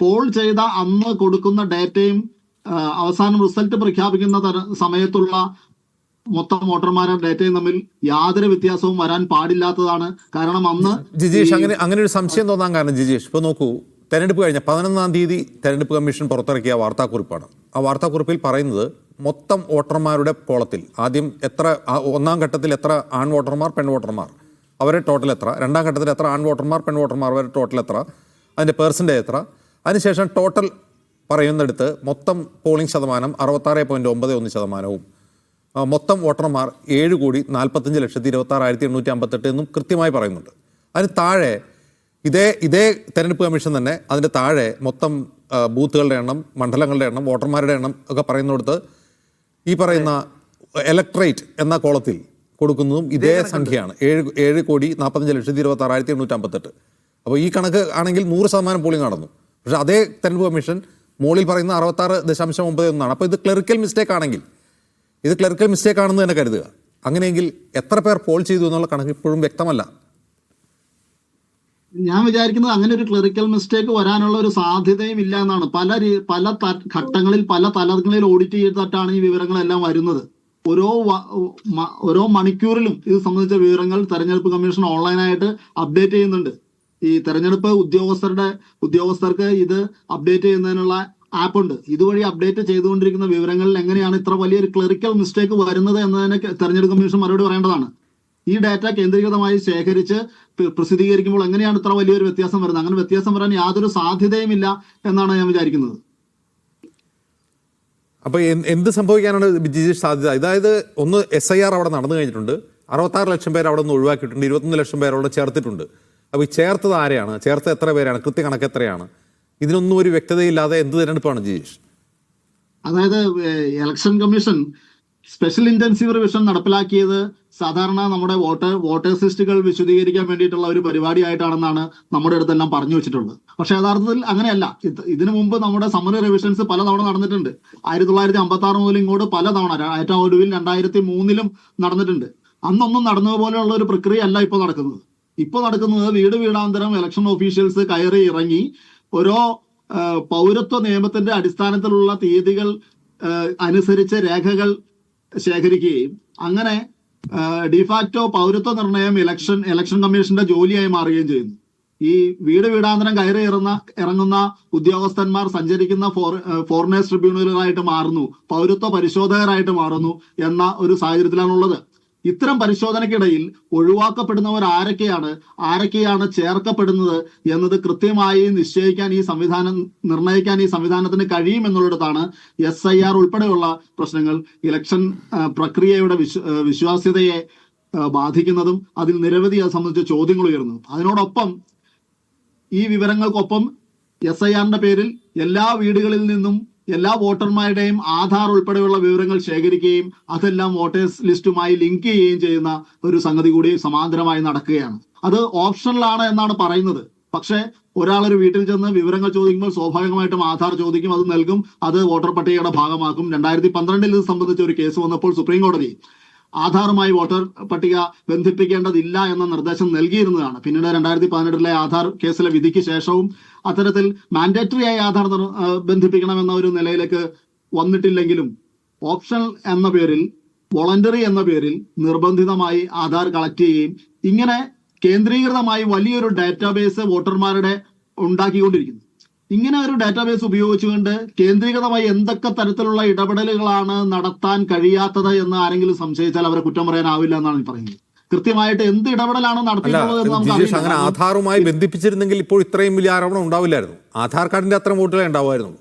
Paul ചെയ്ത അന്ന് കൊടുക്കുന്ന ഡേറ്റയും അവസാനം റിസൾട്ട് പ്രഖ്യാപിക്കുന്ന സമയത്തുള്ള മൊത്തം വോട്ടർമാരുടെ ഡേറ്റയും തമ്മിൽ യാതൊരു വ്യത്യാസവും വരാൻ പാടില്ലാത്തതാണ്. കാരണം അന്ന് ജിജീഷ് അങ്ങനെ ഒരു സംശയം തോന്നാൻ കാരണം ജിജീഷ് ഇപ്പൊ നോക്കൂ, തെരഞ്ഞെടുപ്പ് കഴിഞ്ഞ 11-ാം തീയതി തെരഞ്ഞെടുപ്പ് കമ്മീഷൻ പുറത്തിറക്കിയ വാർത്താക്കുറിപ്പാണ്. ആ വാർത്താക്കുറിപ്പിൽ പറയുന്നത് മൊത്തം വോട്ടർമാരുടെ കോളത്തിൽ ആദ്യം ഒന്നാം ഘട്ടത്തിൽ എത്ര ആൺ വോട്ടർമാർ പെൺ വോട്ടർമാർ അവരെ ടോട്ടൽ എത്ര, രണ്ടാം ഘട്ടത്തിൽ എത്ര ആൺ വോട്ടർമാർ പെൺ വോട്ടർമാർ അവരുടെ ടോട്ടൽ എത്ര, അതിൻ്റെ പെർസെൻറ്റേജ് എത്ര, അതിനുശേഷം ടോട്ടൽ പറയുന്നിടത്ത് മൊത്തം പോളിംഗ് ശതമാനം 66.91%, മൊത്തം വോട്ടർമാർ 7,45,26,858 എന്നും കൃത്യമായി പറയുന്നുണ്ട്. അതിന് താഴെ ഇതേ തെരഞ്ഞെടുപ്പ് കമ്മീഷൻ തന്നെ അതിൻ്റെ താഴെ മൊത്തം ബൂത്തുകളുടെ എണ്ണം, മണ്ഡലങ്ങളുടെ എണ്ണം, വോട്ടർമാരുടെ എണ്ണം ഒക്കെ പറയുന്നിടത്ത് ഈ പറയുന്ന ഇലക്ട്രേറ്റ് എന്ന കോളത്തിൽ കൊടുക്കുന്നതും ഇതേ സംഖ്യയാണ്, 7,45,26,858. അപ്പോൾ ഈ കണക്ക് ആണെങ്കിൽ 100% പോളിംഗ് നടന്നു. പക്ഷേ അതേ തെരഞ്ഞെടുപ്പ് കമ്മീഷൻ മുകളിൽ പറയുന്ന 66.91%. അപ്പോൾ ഇത് ക്ലറിക്കൽ മിസ്റ്റേക്ക് ആണെങ്കിൽ, ഇത് ക്ലറിക്കൽ മിസ്റ്റേക്ക് ആണെന്ന് തന്നെ കരുതുക. അങ്ങനെയെങ്കിൽ എത്ര പേർ പോൾ ചെയ്തു എന്നുള്ള കണക്ക് ഇപ്പോഴും വ്യക്തമല്ല. ഞാൻ വിചാരിക്കുന്നത് അങ്ങനെ ഒരു ക്ലറിക്കൽ മിസ്റ്റേക്ക് വരാനുള്ള ഒരു സാധ്യതയും ഇല്ല എന്നാണ്. പല ഘട്ടങ്ങളിൽ പല തലങ്ങളിൽ ഓഡിറ്റ് ചെയ്തിട്ടാണ് ഈ വിവരങ്ങളെല്ലാം വരുന്നത്. ഓരോ മണിക്കൂറിലും ഇത് സംബന്ധിച്ച വിവരങ്ങൾ തെരഞ്ഞെടുപ്പ് കമ്മീഷൻ ഓൺലൈനായിട്ട് അപ്ഡേറ്റ് ചെയ്യുന്നുണ്ട്. ഈ തെരഞ്ഞെടുപ്പ് ഉദ്യോഗസ്ഥർക്ക് ഇത് അപ്ഡേറ്റ് ചെയ്യുന്നതിനുള്ള ആപ്പ് ഉണ്ട്. ഇതുവഴി അപ്ഡേറ്റ് ചെയ്തുകൊണ്ടിരിക്കുന്ന വിവരങ്ങളിൽ എങ്ങനെയാണ് ഇത്ര വലിയൊരു ക്ലറിക്കൽ മിസ്റ്റേക്ക് വരുന്നത് എന്നതിന് തെരഞ്ഞെടുപ്പ് കമ്മീഷൻ മറുപടി പറയേണ്ടതാണ്. ഈ ഡാറ്റ കേന്ദ്രീകൃതമായി ശേഖരിച്ച് പ്രസിദ്ധീകരിക്കുമ്പോൾ എങ്ങനെയാണ് ഇത്ര വലിയൊരു വ്യത്യാസം വരുന്നത്? അങ്ങനെ വ്യത്യാസം വരാൻ യാതൊരു സാധ്യതയും ഇല്ല എന്നാണ് ഞാൻ വിചാരിക്കുന്നത്. അപ്പോൾ എന്ത് സംഭവിക്കാനാണ് ജിജീഷ് സാധ്യത? അതായത് ഒന്ന് SIR അവിടെ നടന്നു കഴിഞ്ഞിട്ടുണ്ട്, 66 ലക്ഷം പേര് അവിടെ നിന്ന് ഒഴിവാക്കിയിട്ടുണ്ട്, 21 ലക്ഷം പേര് അവിടെ ചേർത്തിട്ടുണ്ട്. അപ്പോൾ ഈ ചേർത്തത് ആരെയാണ്, ചേർത്ത എത്ര പേരാണ്, കൃത്യകണക്ക് എത്രയാണ്? ഇതിനൊന്നും ഒരു വ്യക്തതയില്ലാതെ എന്ത് തിരഞ്ഞെടുപ്പാണ് ജിജീഷ്? അതായത് election commission special intensive revision നടപ്പിലാക്കിയത് സാധാരണ നമ്മുടെ വോട്ടേഴ്സ് ലിസ്റ്റുകൾ വിശദീകരിക്കാൻ വേണ്ടിയിട്ടുള്ള ഒരു പരിപാടിയായിട്ടാണെന്നാണ് നമ്മുടെ അടുത്തെല്ലാം പറഞ്ഞു വെച്ചിട്ടുള്ളത്. പക്ഷെ യഥാർത്ഥത്തിൽ അങ്ങനെയല്ല. ഇതിനു മുമ്പ് നമ്മുടെ സമ്മറി റിവിഷൻസ് പലതവണ നടന്നിട്ടുണ്ട്. 1956 മുതൽ ഇങ്ങോട്ട് പലതവണ, ഏറ്റവും ഒടുവിൽ 2003 നടന്നിട്ടുണ്ട്. അന്നൊന്നും നടന്നതുപോലെയുള്ള ഒരു പ്രക്രിയ അല്ല ഇപ്പോൾ നടക്കുന്നത്. ഇപ്പോൾ നടക്കുന്നത് വീടാന്തരം ഇലക്ഷൻ ഓഫീഷ്യൽസ് കയറി ഇറങ്ങി ഓരോ പൗരത്വ നിയമത്തിന്റെ അടിസ്ഥാനത്തിലുള്ള തീയതികൾ അനുസരിച്ച് രേഖകൾ ശേഖരിക്കുകയും അങ്ങനെ ഡിഫാക്റ്റോ പൗരത്വ നിർണയം ഇലക്ഷൻ കമ്മീഷന്റെ ജോലിയായി മാറുകയും ചെയ്യുന്നു. ഈ വീടാന്തരം കയറി ഇറങ്ങുന്ന ഉദ്യോഗസ്ഥന്മാർ സഞ്ചരിക്കുന്ന ഫോറിനേഴ്സ് ട്രിബ്യൂണലുകളായിട്ട് മാറുന്നു, പൗരത്വ പരിശോധകരായിട്ട് മാറുന്നു എന്ന ഒരു സാഹചര്യത്തിലാണുള്ളത്. ഇത്തരം പരിശോധനയ്ക്കിടയിൽ ഒഴിവാക്കപ്പെടുന്നവർ ആരൊക്കെയാണ് ചേർക്കപ്പെടുന്നത് എന്നത് കൃത്യമായി നിർണ്ണയിക്കാൻ ഈ സംവിധാനത്തിന് കഴിയുമെന്നുള്ളിടത്താണ് SIR ഉൾപ്പെടെയുള്ള പ്രശ്നങ്ങൾ ഇലക്ഷൻ പ്രക്രിയയുടെ വിശ്വാസ്യതയെ ബാധിക്കുന്നതും അതിൽ നിരവധി അത് സംബന്ധിച്ച ചോദ്യങ്ങൾ ഉയർന്നു. അതിനോടൊപ്പം ഈ വിവരങ്ങൾക്കൊപ്പം SIRന്റെ പേരിൽ എല്ലാ വീടുകളിൽ നിന്നും എല്ലാ വോട്ടർമാരുടെയും ആധാർ ഉൾപ്പെടെയുള്ള വിവരങ്ങൾ ശേഖരിക്കുകയും അതെല്ലാം വോട്ടേഴ്സ് ലിസ്റ്റുമായി ലിങ്ക് ചെയ്യുകയും ചെയ്യുന്ന ഒരു സംഗതി കൂടി സമാന്തരമായി നടക്കുകയാണ്. അത് ഓപ്ഷണലാണ് എന്നാണ് പറയുന്നത്. പക്ഷെ ഒരാളൊരു വീട്ടിൽ ചെന്ന് വിവരങ്ങൾ ചോദിക്കുമ്പോൾ സ്വാഭാവികമായിട്ടും ആധാർ ചോദിക്കും, അത് നൽകും, അത് വോട്ടർ പട്ടികയുടെ ഭാഗമാക്കും. 2012 ഇത് സംബന്ധിച്ച ഒരു കേസ് വന്നപ്പോൾ സുപ്രീം കോടതി ആധാറുമായി വോട്ടർ പട്ടിക ബന്ധിപ്പിക്കേണ്ടതില്ല എന്ന നിർദ്ദേശം നൽകിയിരുന്നതാണ്. പിന്നീട് 2018 ആധാർ കേസിലെ വിധിക്ക് ശേഷവും അത്തരത്തിൽ മാൻഡേറ്ററി ആയി ആധാർ ബന്ധിപ്പിക്കണമെന്ന ഒരു നിലയിലേക്ക് വന്നിട്ടില്ലെങ്കിലും ഓപ്ഷണൽ എന്ന പേരിൽ, വോളണ്ടറി എന്ന പേരിൽ നിർബന്ധിതമായി ആധാർ കളക്ട് ചെയ്യുകയും ഇങ്ങനെ കേന്ദ്രീകൃതമായി വലിയൊരു ഡാറ്റാബേസ് വോട്ടർമാരുടെ ഉണ്ടാക്കിക്കൊണ്ടിരിക്കുന്നു. ഇങ്ങനെ ഒരു ഡാറ്റാബേസ് ഉപയോഗിച്ചുകൊണ്ട് കേന്ദ്രീകൃതമായി എന്തൊക്കെ തരത്തിലുള്ള ഇടപെടലുകളാണ് നടത്താൻ കഴിയാത്തത് എന്ന് ആരെങ്കിലും സംശയിച്ചാൽ അവരെ കുറ്റം പറയാനാവില്ല എന്നാണ് പറയുന്നത്. കൃത്യമായിട്ട് എന്ത് ഇടപെടലാണ് നടത്തിയിട്ടുള്ളത്. ആധാറുമായി ബന്ധിപ്പിച്ചിരുന്നെങ്കിൽ ഇപ്പോൾ ഇത്രയും വലിയ ആരോപണം ഉണ്ടാവില്ലായിരുന്നു. ആധാർ കാർഡിന്റെ അത്ര വോട്ടുകളെ ഉണ്ടാവുമായിരുന്നു.